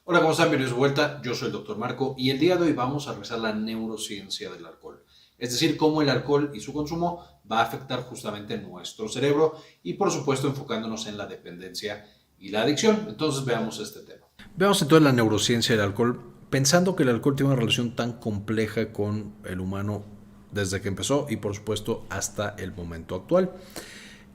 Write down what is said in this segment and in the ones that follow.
Hola, ¿cómo están? Bienvenidos de vuelta. Yo soy el Dr. Marco y el día de hoy vamos a revisar la neurociencia del alcohol. Es decir, cómo el alcohol y su consumo va a afectar justamente nuestro cerebro y por supuesto enfocándonos en la dependencia y la adicción. Entonces veamos este tema. Veamos entonces la neurociencia del alcohol, pensando que el alcohol tiene una relación tan compleja con el humano desde que empezó y por supuesto hasta el momento actual.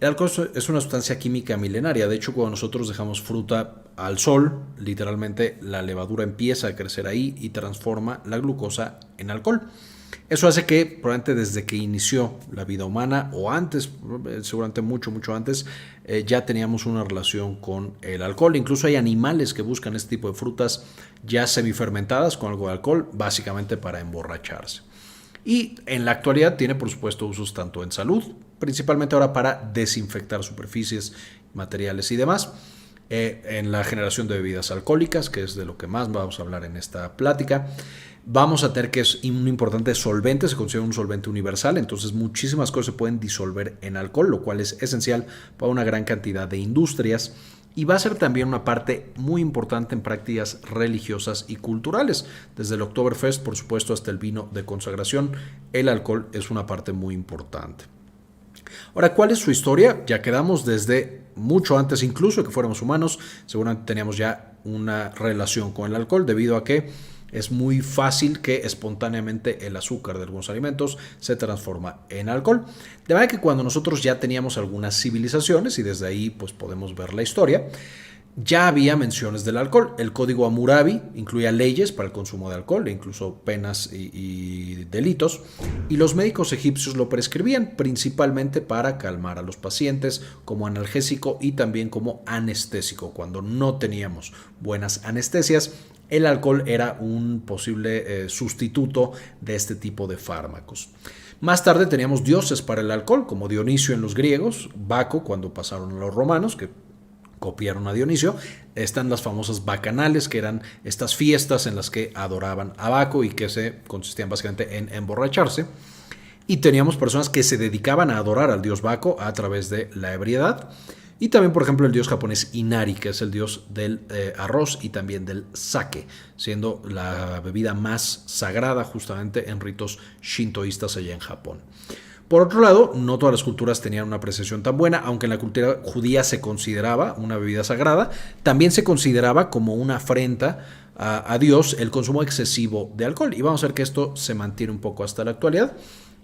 El alcohol es una sustancia química milenaria. De hecho, cuando nosotros dejamos fruta al sol, literalmente la levadura empieza a crecer ahí y transforma la glucosa en alcohol. Eso hace que probablemente desde que inició la vida humana o antes, seguramente mucho antes, ya teníamos una relación con el alcohol. Incluso hay animales que buscan este tipo de frutas ya semifermentadas con algo de alcohol, básicamente para emborracharse. Y en la actualidad tiene, por supuesto, usos tanto en salud, principalmente ahora para desinfectar superficies, materiales y demás, en la generación de bebidas alcohólicas, que es de lo que más vamos a hablar en esta plática. Vamos a tener que es un importante solvente, se considera un solvente universal, entonces muchísimas cosas se pueden disolver en alcohol, lo cual es esencial para una gran cantidad de industrias y va a ser también una parte muy importante en prácticas religiosas y culturales. Desde el Oktoberfest, por supuesto, hasta el vino de consagración, el alcohol es una parte muy importante. Ahora, ¿cuál es su historia? Ya quedamos desde mucho antes incluso de que fuéramos humanos, seguramente teníamos ya una relación con el alcohol debido a que es muy fácil que espontáneamente el azúcar de algunos alimentos se transforma en alcohol. De manera que cuando nosotros ya teníamos algunas civilizaciones, y desde ahí pues podemos ver la historia, ya había menciones del alcohol. El código Hammurabi incluía leyes para el consumo de alcohol e incluso penas y delitos. Y los médicos egipcios lo prescribían principalmente para calmar a los pacientes como analgésico y también como anestésico. Cuando no teníamos buenas anestesias, el alcohol era un posible sustituto de este tipo de fármacos. Más tarde teníamos dioses para el alcohol, como Dionisio en los griegos, Baco cuando pasaron a los romanos, que copiaron a Dionisio. Están las famosas bacanales, que eran estas fiestas en las que adoraban a Baco y que se consistían básicamente en emborracharse. Y teníamos personas que se dedicaban a adorar al dios Baco a través de la ebriedad. Y también, por ejemplo, el dios japonés Inari, que es el dios del arroz y también del sake, siendo la bebida más sagrada justamente en ritos shintoístas allá en Japón. Por otro lado, no todas las culturas tenían una apreciación tan buena, aunque en la cultura judía se consideraba una bebida sagrada, también se consideraba como una afrenta a Dios el consumo excesivo de alcohol. Y vamos a ver que esto se mantiene un poco hasta la actualidad.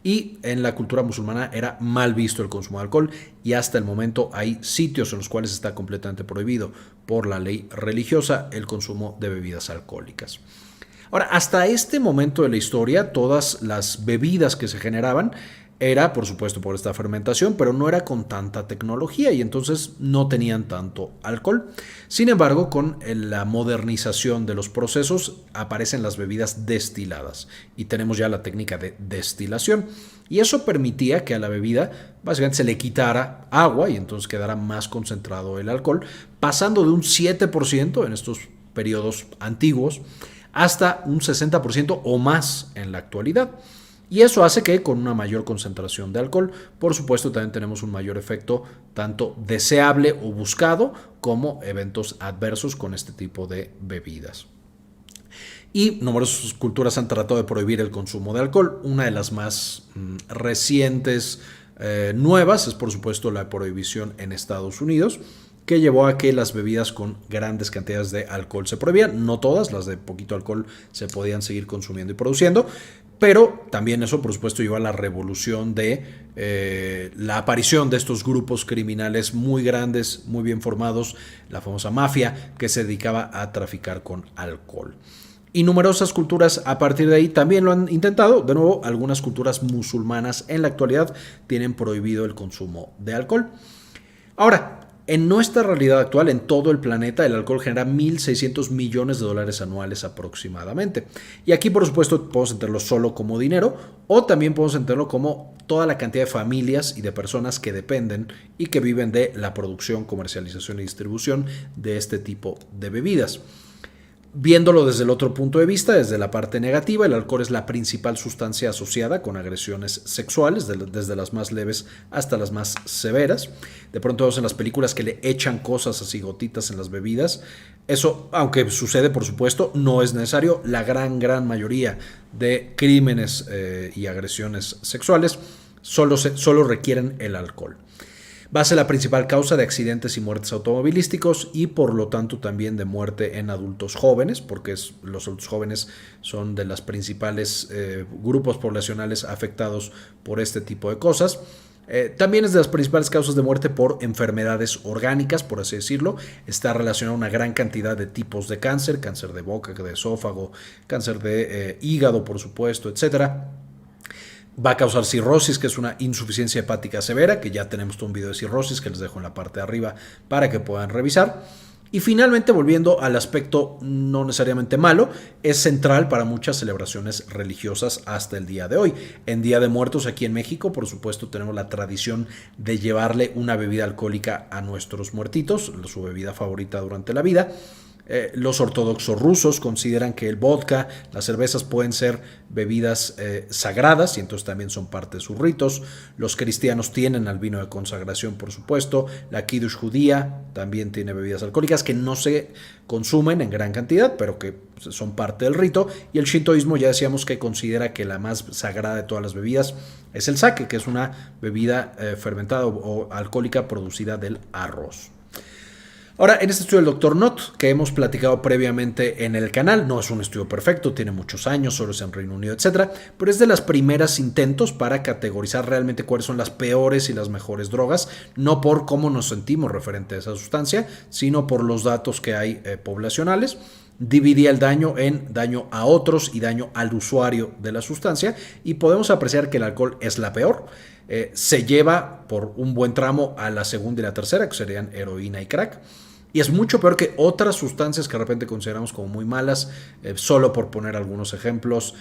Y en la cultura musulmana era mal visto el consumo de alcohol y hasta el momento hay sitios en los cuales está completamente prohibido por la ley religiosa el consumo de bebidas alcohólicas. Ahora, hasta este momento de la historia, todas las bebidas que se generaban era, por supuesto, por esta fermentación, pero no era con tanta tecnología y entonces no tenían tanto alcohol. Sin embargo, con la modernización de los procesos aparecen las bebidas destiladas y tenemos ya la técnica de destilación. Y eso permitía que a la bebida básicamente se le quitara agua y entonces quedara más concentrado el alcohol, pasando de un 7% en estos periodos antiguos hasta un 60% o más en la actualidad. Y eso hace que con una mayor concentración de alcohol, por supuesto, también tenemos un mayor efecto tanto deseable o buscado como eventos adversos con este tipo de bebidas. Y numerosas culturas han tratado de prohibir el consumo de alcohol. Una de las más recientes nuevas es, por supuesto, la prohibición en Estados Unidos, que llevó a que las bebidas con grandes cantidades de alcohol se prohibían. No todas, las de poquito alcohol se podían seguir consumiendo y produciendo, pero también eso, por supuesto, llevó a la revolución de la aparición de estos grupos criminales muy grandes, muy bien formados, la famosa mafia, que se dedicaba a traficar con alcohol. Y numerosas culturas a partir de ahí también lo han intentado. De nuevo, algunas culturas musulmanas en la actualidad tienen prohibido el consumo de alcohol. Ahora, en nuestra realidad actual, en todo el planeta, el alcohol genera 1.600 millones de dólares anuales aproximadamente. Y aquí, por supuesto, podemos entenderlo solo como dinero o también podemos entenderlo como toda la cantidad de familias y de personas que dependen y que viven de la producción, comercialización y distribución de este tipo de bebidas. Viéndolo desde el otro punto de vista, desde la parte negativa, el alcohol es la principal sustancia asociada con agresiones sexuales, desde las más leves hasta las más severas. De pronto vemos en las películas que le echan cosas así, gotitas en las bebidas. Eso, aunque sucede por supuesto, no es necesario. La gran mayoría de crímenes y agresiones sexuales solo requieren el alcohol. Va a ser la principal causa de accidentes y muertes automovilísticos y por lo tanto también de muerte en adultos jóvenes, porque los adultos jóvenes son de los principales grupos poblacionales afectados por este tipo de cosas. También es de las principales causas de muerte por enfermedades orgánicas, por así decirlo. Está relacionado a una gran cantidad de tipos de cáncer, cáncer de boca, de esófago, cáncer de hígado, por supuesto, etcétera. Va a causar cirrosis, que es una insuficiencia hepática severa, que ya tenemos todo un video de cirrosis que les dejo en la parte de arriba para que puedan revisar. Y finalmente, volviendo al aspecto no necesariamente malo, es central para muchas celebraciones religiosas hasta el día de hoy. En Día de Muertos aquí en México, por supuesto, tenemos la tradición de llevarle una bebida alcohólica a nuestros muertitos, su bebida favorita durante la vida. Los ortodoxos rusos consideran que el vodka, las cervezas pueden ser bebidas sagradas y entonces también son parte de sus ritos. Los cristianos tienen al vino de consagración, por supuesto. La Kiddush judía también tiene bebidas alcohólicas que no se consumen en gran cantidad, pero que son parte del rito. Y el shintoísmo ya decíamos que considera que la más sagrada de todas las bebidas es el sake, que es una bebida fermentada o alcohólica producida del arroz. Ahora, en este estudio del Dr. Knott, que hemos platicado previamente en el canal, no es un estudio perfecto, tiene muchos años, solo es en Reino Unido, etcétera, pero es de los primeros intentos para categorizar realmente cuáles son las peores y las mejores drogas, no por cómo nos sentimos referente a esa sustancia, sino por los datos que hay poblacionales. Dividía el daño en daño a otros y daño al usuario de la sustancia y podemos apreciar que el alcohol es la peor. Se lleva por un buen tramo a la segunda y la tercera, que serían heroína y crack. Y es mucho peor que otras sustancias que de repente consideramos como muy malas, solo por poner algunos ejemplos.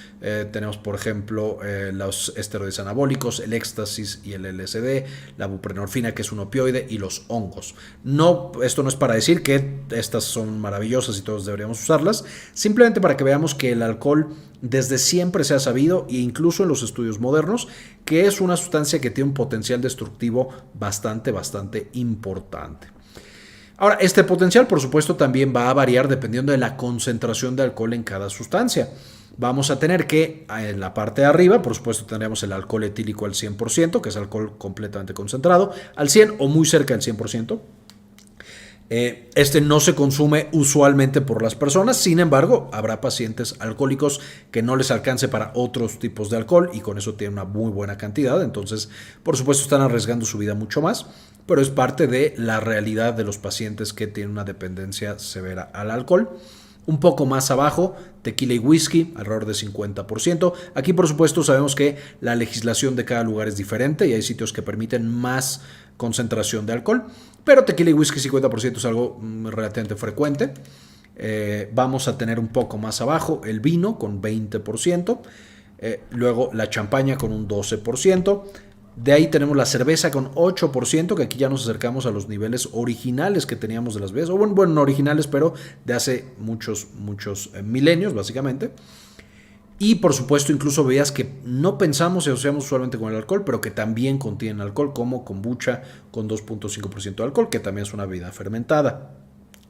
Tenemos, por ejemplo, los esteroides anabólicos, el éxtasis y el LSD, la buprenorfina, que es un opioide, y los hongos. No, esto no es para decir que estas son maravillosas y todos deberíamos usarlas, simplemente para que veamos que el alcohol desde siempre se ha sabido, e incluso en los estudios modernos, que es una sustancia que tiene un potencial destructivo bastante importante. Ahora, este potencial, por supuesto, también va a variar dependiendo de la concentración de alcohol en cada sustancia. Vamos a tener que, en la parte de arriba, por supuesto, tendremos el alcohol etílico al 100%, que es alcohol completamente concentrado, al 100 o muy cerca del 100%. Este no se consume usualmente por las personas, sin embargo, habrá pacientes alcohólicos que no les alcance para otros tipos de alcohol y con eso tienen una muy buena cantidad, entonces, por supuesto, están arriesgando su vida mucho más, pero es parte de la realidad de los pacientes que tienen una dependencia severa al alcohol. Un poco más abajo, tequila y whisky, alrededor de 50%. Aquí, por supuesto, sabemos que la legislación de cada lugar es diferente y hay sitios que permiten más concentración de alcohol, pero tequila y whisky 50% es algo relativamente frecuente. Vamos a tener un poco más abajo el vino con 20%, luego la champaña con un 12%. De ahí tenemos la cerveza con 8%, que aquí ya nos acercamos a los niveles originales que teníamos de las bebidas, o bueno, no originales, pero de hace muchos milenios, básicamente. Y por supuesto, incluso bebidas que no pensamos y asociamos usualmente con el alcohol, pero que también contienen alcohol, como kombucha con 2.5% de alcohol, que también es una bebida fermentada.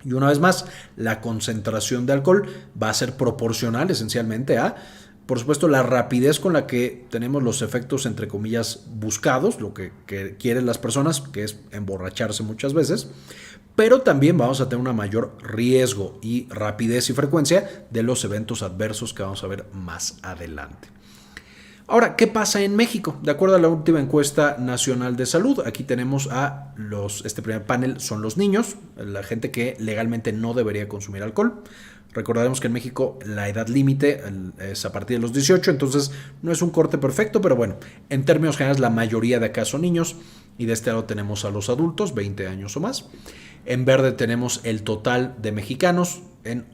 Y una vez más, la concentración de alcohol va a ser proporcional esencialmente a, por supuesto, la rapidez con la que tenemos los efectos, entre comillas, buscados, lo que quieren las personas, que es emborracharse muchas veces, pero también vamos a tener un mayor riesgo y rapidez y frecuencia de los eventos adversos que vamos a ver más adelante. Ahora, ¿qué pasa en México? De acuerdo a la última encuesta nacional de salud, aquí tenemos a este primer panel son los niños, la gente que legalmente no debería consumir alcohol. Recordaremos que en México la edad límite es a partir de los 18, entonces no es un corte perfecto, pero bueno, en términos generales la mayoría de acá son niños y de este lado tenemos a los adultos, 20 años o más. En verde tenemos el total de mexicanos, en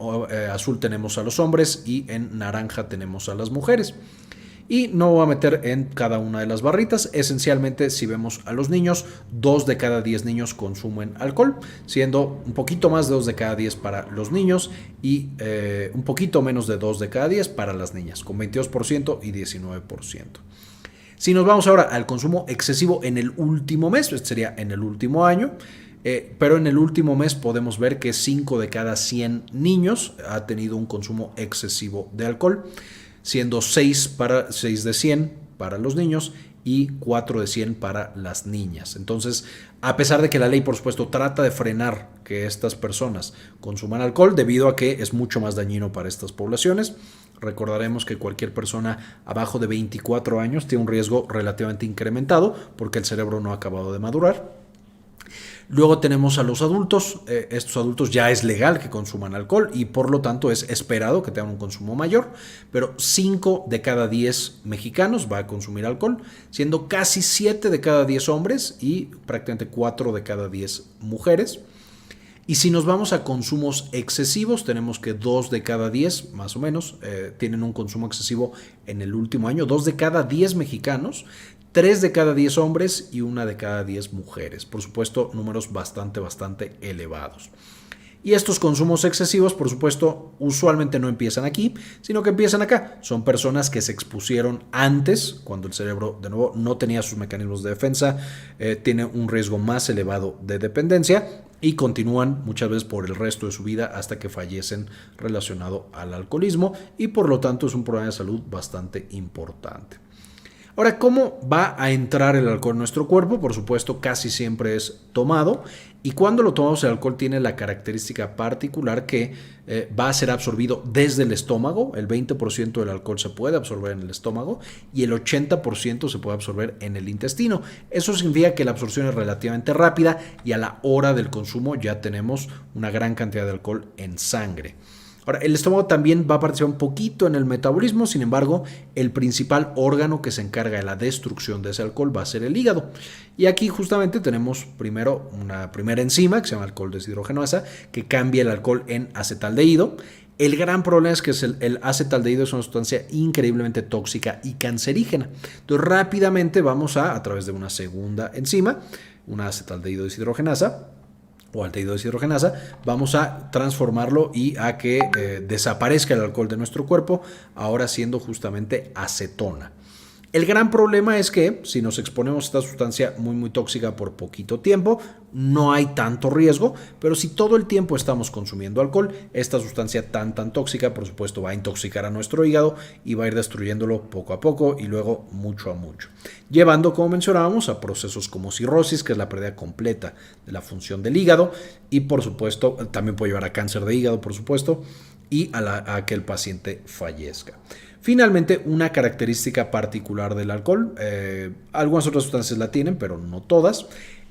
azul tenemos a los hombres y en naranja tenemos a las mujeres. Y no voy a meter en cada una de las barritas. Esencialmente, si vemos a los niños, 2 de cada 10 niños consumen alcohol, siendo un poquito más de 2 de cada 10 para los niños y un poquito menos de 2 de cada 10 para las niñas, con 22% y 19%. Si nos vamos ahora al consumo excesivo en el último mes, este sería en el último año, pero en el último mes podemos ver que 5 de cada 100 niños ha tenido un consumo excesivo de alcohol, siendo 6 de 100 para los niños y 4 de 100 para las niñas. Entonces, a pesar de que la ley, por supuesto, trata de frenar que estas personas consuman alcohol, debido a que es mucho más dañino para estas poblaciones, recordaremos que cualquier persona abajo de 24 años tiene un riesgo relativamente incrementado porque el cerebro no ha acabado de madurar. Luego tenemos a los adultos. Estos adultos ya es legal que consuman alcohol y por lo tanto es esperado que tengan un consumo mayor, pero 5 de cada 10 mexicanos va a consumir alcohol, siendo casi 7 de cada 10 hombres y prácticamente 4 de cada 10 mujeres. Y si nos vamos a consumos excesivos, tenemos que 2 de cada 10, más o menos, tienen un consumo excesivo en el último año. 2 de cada 10 mexicanos, 3 de cada 10 hombres y 1 de cada 10 mujeres. Por supuesto, números bastante elevados. Y estos consumos excesivos, por supuesto, usualmente no empiezan aquí, sino que empiezan acá. Son personas que se expusieron antes, cuando el cerebro, de nuevo, no tenía sus mecanismos de defensa, tiene un riesgo más elevado de dependencia y continúan muchas veces por el resto de su vida hasta que fallecen relacionado al alcoholismo y por lo tanto es un problema de salud bastante importante. Ahora, ¿cómo va a entrar el alcohol en nuestro cuerpo? Por supuesto, casi siempre es tomado y cuando lo tomamos el alcohol tiene la característica particular que va a ser absorbido desde el estómago. El 20% del alcohol se puede absorber en el estómago y el 80% se puede absorber en el intestino. Eso significa que la absorción es relativamente rápida y a la hora del consumo ya tenemos una gran cantidad de alcohol en sangre. Ahora, el estómago también va a participar un poquito en el metabolismo, sin embargo, el principal órgano que se encarga de la destrucción de ese alcohol va a ser el hígado. Y aquí justamente tenemos primero una primera enzima que se llama alcohol deshidrogenasa, que cambia el alcohol en acetaldehído. El gran problema es que el acetaldehído es una sustancia increíblemente tóxica y cancerígena. Entonces, rápidamente vamos a través de una segunda enzima, una acetaldehído deshidrogenasa, o aldehído deshidrogenasa, vamos a transformarlo y a que desaparezca el alcohol de nuestro cuerpo, ahora siendo justamente acetona. El gran problema es que si nos exponemos a esta sustancia muy tóxica por poquito tiempo, no hay tanto riesgo, pero si todo el tiempo estamos consumiendo alcohol, esta sustancia tan tóxica, por supuesto, va a intoxicar a nuestro hígado y va a ir destruyéndolo poco a poco y luego mucho a mucho, llevando, como mencionábamos, a procesos como cirrosis, que es la pérdida completa de la función del hígado, y por supuesto, también puede llevar a cáncer de hígado, por supuesto, y a que el paciente fallezca. Finalmente, una característica particular del alcohol, algunas otras sustancias la tienen, pero no todas,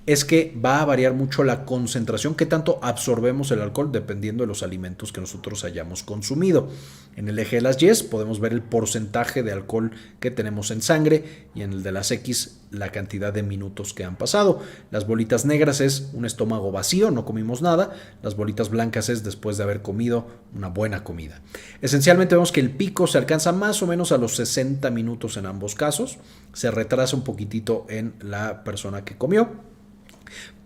es que va a variar mucho la concentración, qué tanto absorbemos el alcohol dependiendo de los alimentos que nosotros hayamos consumido. En el eje de las Y podemos ver el porcentaje de alcohol que tenemos en sangre y en el de las X la cantidad de minutos que han pasado. Las bolitas negras es un estómago vacío, no comimos nada. Las bolitas blancas es después de haber comido una buena comida. Esencialmente vemos que el pico se alcanza más o menos a los 60 minutos en ambos casos. Se retrasa un poquitito en la persona que comió.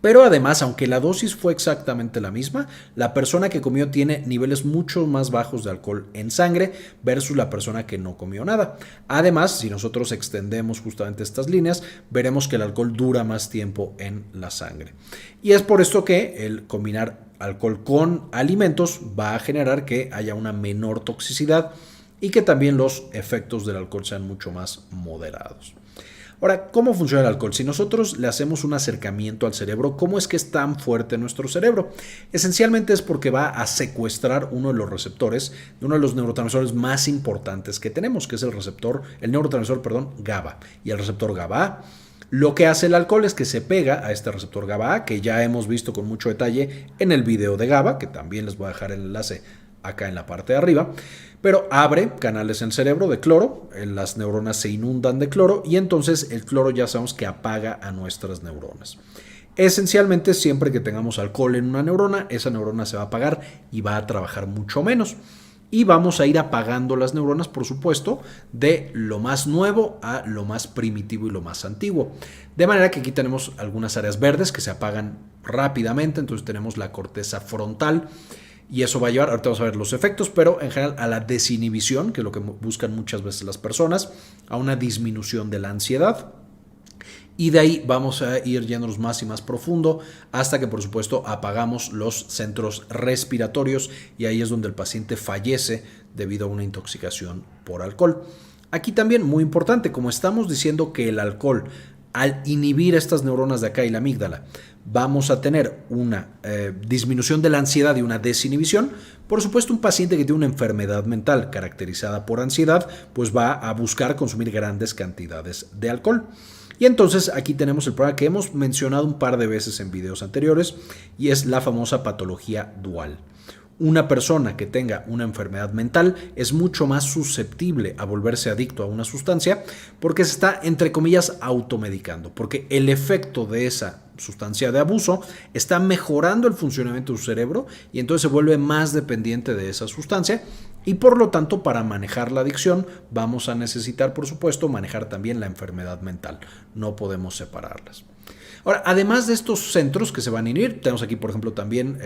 Pero además, aunque la dosis fue exactamente la misma, la persona que comió tiene niveles mucho más bajos de alcohol en sangre versus la persona que no comió nada. Además, si nosotros extendemos justamente estas líneas, veremos que el alcohol dura más tiempo en la sangre. Y es por esto que el combinar alcohol con alimentos va a generar que haya una menor toxicidad y que también los efectos del alcohol sean mucho más moderados. Ahora, ¿cómo funciona el alcohol? Si nosotros le hacemos un acercamiento al cerebro, ¿cómo es que es tan fuerte nuestro cerebro? Esencialmente es porque va a secuestrar uno de los receptores de uno de los neurotransmisores más importantes que tenemos, que es el neurotransmisor GABA. Y el receptor GABA, lo que hace el alcohol es que se pega a este receptor GABA, que ya hemos visto con mucho detalle en el video de GABA, que también les voy a dejar el enlace acá en la parte de arriba, pero abre canales en el cerebro de cloro, las neuronas se inundan de cloro y entonces el cloro ya sabemos que apaga a nuestras neuronas. Esencialmente, siempre que tengamos alcohol en una neurona, esa neurona se va a apagar y va a trabajar mucho menos. y vamos a ir apagando las neuronas, por supuesto, de lo más nuevo a lo más primitivo y lo más antiguo. De manera que aquí tenemos algunas áreas verdes que se apagan rápidamente, entonces tenemos la corteza frontal y eso va a llevar, ahorita vamos a ver los efectos, pero en general a la desinhibición, que es lo que buscan muchas veces las personas, a una disminución de la ansiedad. Y de ahí vamos a ir yéndonos más y más profundo hasta que, por supuesto, apagamos los centros respiratorios y ahí es donde el paciente fallece debido a una intoxicación por alcohol. Aquí también, muy importante, como estamos diciendo que el alcohol, al inhibir estas neuronas de acá y la amígdala, vamos a tener una disminución de la ansiedad y una desinhibición. Por supuesto, un paciente que tiene una enfermedad mental caracterizada por ansiedad, pues va a buscar consumir grandes cantidades de alcohol. Y entonces aquí tenemos el problema que hemos mencionado un par de veces en videos anteriores y es la famosa patología dual. Una persona que tenga una enfermedad mental es mucho más susceptible a volverse adicto a una sustancia porque se está, entre comillas, automedicando, porque el efecto de esa sustancia de abuso está mejorando el funcionamiento de su cerebro y entonces se vuelve más dependiente de esa sustancia y por lo tanto para manejar la adicción vamos a necesitar, por supuesto, manejar también la enfermedad mental. No podemos separarlas. Ahora, además de estos centros que se van a inhibir, tenemos aquí, por ejemplo, también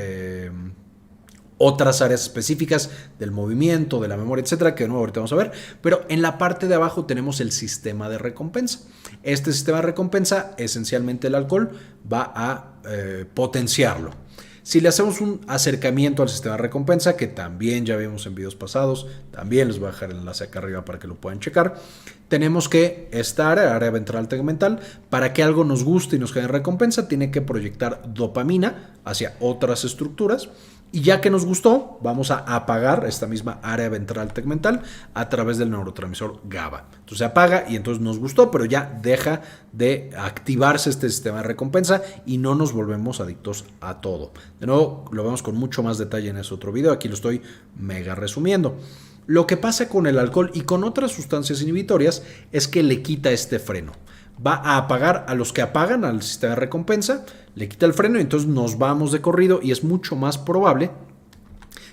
otras áreas específicas del movimiento, de la memoria, etcétera, que de nuevo ahorita vamos a ver, pero en la parte de abajo tenemos el sistema de recompensa. Este sistema de recompensa, esencialmente el alcohol, va a potenciarlo. Si le hacemos un acercamiento al sistema de recompensa, que también ya vimos en videos pasados, también les voy a dejar el enlace acá arriba para que lo puedan checar, tenemos que esta área ventral tegmental, para que algo nos guste y nos genere recompensa, tiene que proyectar dopamina hacia otras estructuras. Y ya que nos gustó, vamos a apagar esta misma área ventral tegmental a través del neurotransmisor GABA. Entonces se apaga y entonces nos gustó, pero ya deja de activarse este sistema de recompensa y no nos volvemos adictos a todo. De nuevo, lo vemos con mucho más detalle en ese otro video. Aquí lo estoy mega resumiendo. Lo que pasa con el alcohol y con otras sustancias inhibitorias es que le quita este freno. Va a apagar a los que apagan al sistema de recompensa, le quita el freno y entonces nos vamos de corrido y es mucho más probable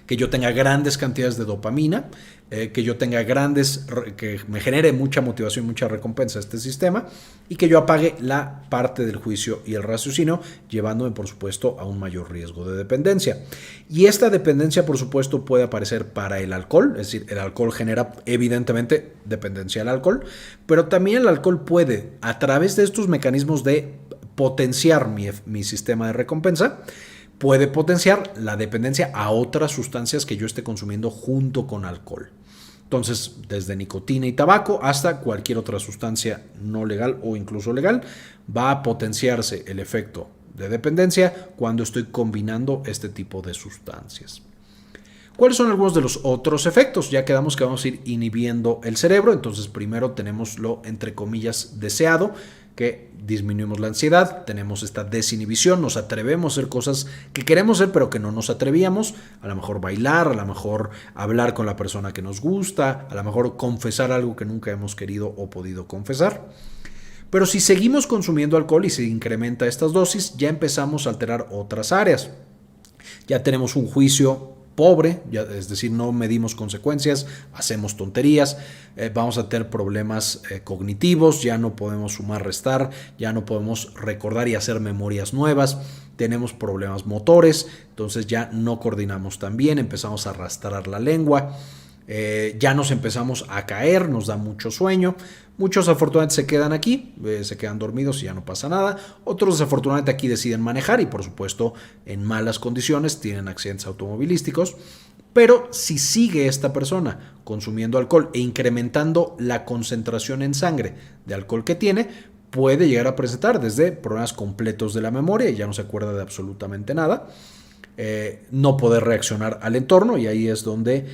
que yo tenga grandes cantidades de dopamina, que yo tenga que me genere mucha motivación y mucha recompensa a este sistema y que yo apague la parte del juicio y el raciocinio, llevándome, por supuesto, a un mayor riesgo de dependencia. Y esta dependencia, por supuesto, puede aparecer para el alcohol, es decir, el alcohol genera evidentemente dependencia al alcohol, pero también el alcohol puede, a través de estos mecanismos de potenciar mi sistema de recompensa, puede potenciar la dependencia a otras sustancias que yo esté consumiendo junto con alcohol. Entonces, desde nicotina y tabaco hasta cualquier otra sustancia no legal o incluso legal, va a potenciarse el efecto de dependencia cuando estoy combinando este tipo de sustancias. ¿Cuáles son algunos de los otros efectos? Ya quedamos que vamos a ir inhibiendo el cerebro, entonces primero tenemos lo, entre comillas, deseado, que disminuimos la ansiedad, tenemos esta desinhibición, nos atrevemos a hacer cosas que queremos hacer pero que no nos atrevíamos, a lo mejor bailar, a lo mejor hablar con la persona que nos gusta, a lo mejor confesar algo que nunca hemos querido o podido confesar. Pero si seguimos consumiendo alcohol y se incrementa estas dosis, ya empezamos a alterar otras áreas. Ya tenemos un juicio pobre, es decir, no medimos consecuencias, hacemos tonterías, vamos a tener problemas cognitivos, ya no podemos sumar, restar, ya no podemos recordar y hacer memorias nuevas, tenemos problemas motores, entonces ya no coordinamos tan bien, empezamos a arrastrar la lengua, ya nos empezamos a caer, nos da mucho sueño. Muchos afortunadamente se quedan aquí, se quedan dormidos y ya no pasa nada. Otros desafortunadamente aquí deciden manejar y por supuesto en malas condiciones tienen accidentes automovilísticos. Pero si sigue esta persona consumiendo alcohol e incrementando la concentración en sangre de alcohol que tiene, puede llegar a presentar desde problemas completos de la memoria y ya no se acuerda de absolutamente nada. No poder reaccionar al entorno y ahí es donde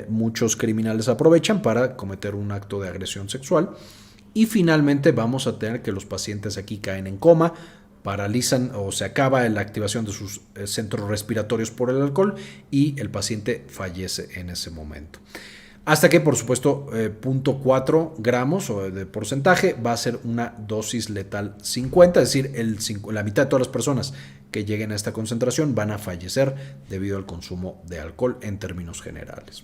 muchos criminales aprovechan para cometer un acto de agresión sexual y finalmente vamos a tener que los pacientes aquí caen en coma, paralizan o se acaba la activación de sus centros respiratorios por el alcohol y el paciente fallece en ese momento. Hasta que, por supuesto, 0.4 gramos de porcentaje va a ser una dosis letal 50, es decir, la mitad de todas las personas que lleguen a esta concentración van a fallecer debido al consumo de alcohol en términos generales.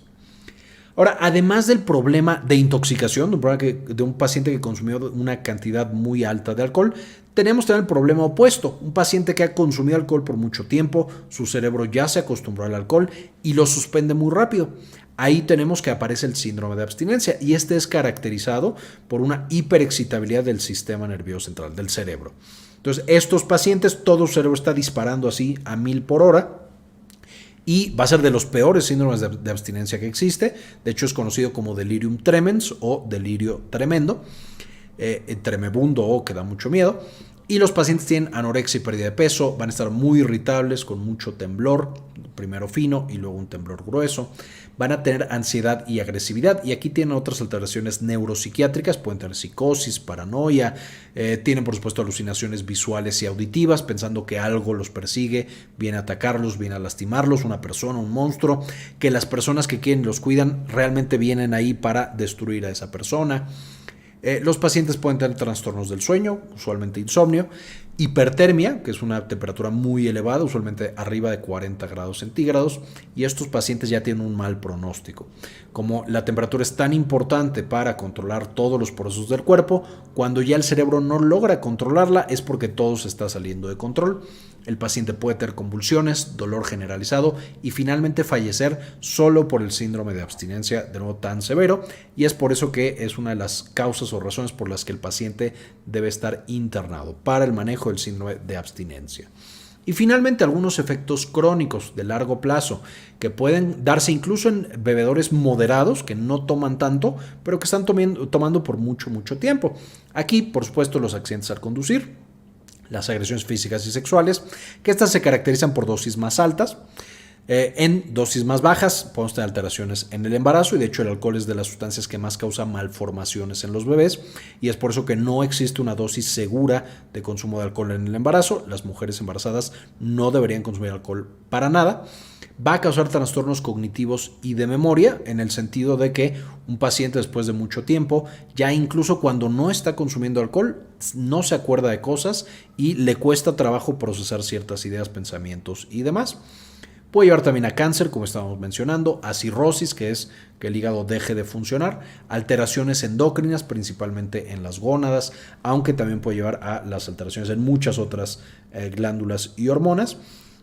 Ahora, además del problema de intoxicación, de un paciente que consumió una cantidad muy alta de alcohol, tenemos también el problema opuesto, un paciente que ha consumido alcohol por mucho tiempo, su cerebro ya se acostumbró al alcohol y lo suspende muy rápido. Ahí tenemos que aparece el síndrome de abstinencia y este es caracterizado por una hiperexcitabilidad del sistema nervioso central, del cerebro. Entonces, estos pacientes, todo su cerebro está disparando así a 1000 por hora. Y va a ser de los peores síndromes de abstinencia que existe. De hecho, es conocido como delirium tremens o delirio tremendo, tremebundo o que da mucho miedo. Y los pacientes tienen anorexia y pérdida de peso, van a estar muy irritables, con mucho temblor, primero fino y luego un temblor grueso. Van a tener ansiedad y agresividad, y aquí tienen otras alteraciones neuropsiquiátricas, pueden tener psicosis, paranoia, tienen por supuesto alucinaciones visuales y auditivas, pensando que algo los persigue, viene a atacarlos, viene a lastimarlos, una persona, un monstruo, que las personas que quieren los cuidan realmente vienen ahí para destruir a esa persona. Los pacientes pueden tener trastornos del sueño, usualmente insomnio, hipertermia, que es una temperatura muy elevada, usualmente arriba de 40 grados centígrados, y estos pacientes ya tienen un mal pronóstico. Como la temperatura es tan importante para controlar todos los procesos del cuerpo, cuando ya el cerebro no logra controlarla es porque todo se está saliendo de control. El paciente puede tener convulsiones, dolor generalizado y finalmente fallecer solo por el síndrome de abstinencia, de nuevo tan severo, y es por eso que es una de las causas o razones por las que el paciente debe estar internado para el manejo del síndrome de abstinencia. Y finalmente algunos efectos crónicos de largo plazo que pueden darse incluso en bebedores moderados que no toman tanto, pero que están tomando por mucho tiempo. Aquí, por supuesto, los accidentes al conducir, las agresiones físicas y sexuales, que estas se caracterizan por dosis más altas. En dosis más bajas podemos tener alteraciones en el embarazo, y de hecho el alcohol es de las sustancias que más causa malformaciones en los bebés, y es por eso que no existe una dosis segura de consumo de alcohol en el embarazo. Las mujeres embarazadas no deberían consumir alcohol para nada. Va a causar trastornos cognitivos y de memoria, en el sentido de que un paciente después de mucho tiempo, ya incluso cuando no está consumiendo alcohol, no se acuerda de cosas y le cuesta trabajo procesar ciertas ideas, pensamientos y demás. Puede llevar también a cáncer, como estábamos mencionando, a cirrosis, que es que el hígado deje de funcionar, alteraciones endocrinas, principalmente en las gónadas, aunque también puede llevar a las alteraciones en muchas otras glándulas y hormonas.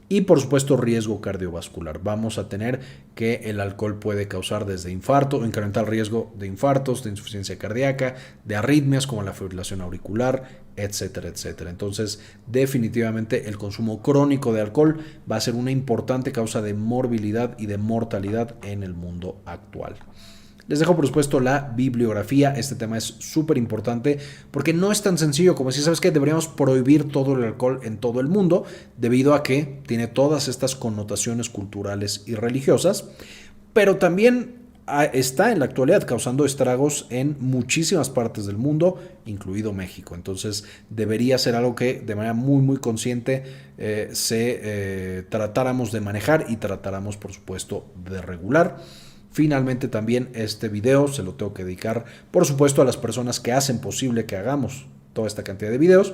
Y por supuesto riesgo cardiovascular. Vamos a tener que el alcohol puede causar desde infarto, incrementar el riesgo de infartos, de insuficiencia cardíaca, de arritmias como la fibrilación auricular, etcétera, etcétera. Entonces, definitivamente el consumo crónico de alcohol va a ser una importante causa de morbilidad y de mortalidad en el mundo actual. Les dejo por supuesto la bibliografía. Este tema es súper importante porque no es tan sencillo como si sabes que deberíamos prohibir todo el alcohol en todo el mundo, debido a que tiene todas estas connotaciones culturales y religiosas, pero también está en la actualidad causando estragos en muchísimas partes del mundo, incluido México. Entonces debería ser algo que de manera muy consciente tratáramos de manejar y tratáramos por supuesto de regular. Finalmente también este video se lo tengo que dedicar por supuesto a las personas que hacen posible que hagamos toda esta cantidad de videos.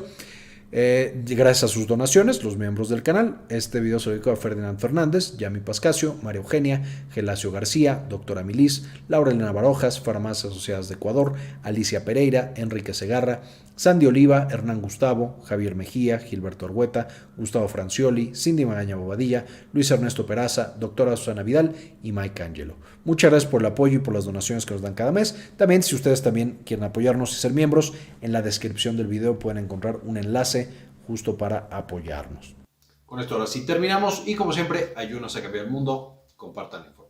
Gracias a sus donaciones, los miembros del canal. Este video se lo dedico a Ferdinand Fernández, Yami Pascasio, María Eugenia, Gelacio García, Doctora Milis, Laura Elena Barojas, Farmacias Asociadas de Ecuador, Alicia Pereira, Enrique Segarra, Sandy Oliva, Hernán Gustavo, Javier Mejía, Gilberto Argueta, Gustavo Francioli, Cindy Magaña Bobadilla, Luis Ernesto Peraza, Doctora Susana Vidal y Mike Angelo. Muchas gracias por el apoyo y por las donaciones que nos dan cada mes. También, si ustedes también quieren apoyarnos y ser miembros, en la descripción del video pueden encontrar un enlace justo para apoyarnos. Con esto ahora sí terminamos y como siempre, ayúdenos a cambiar el mundo, compartan la información.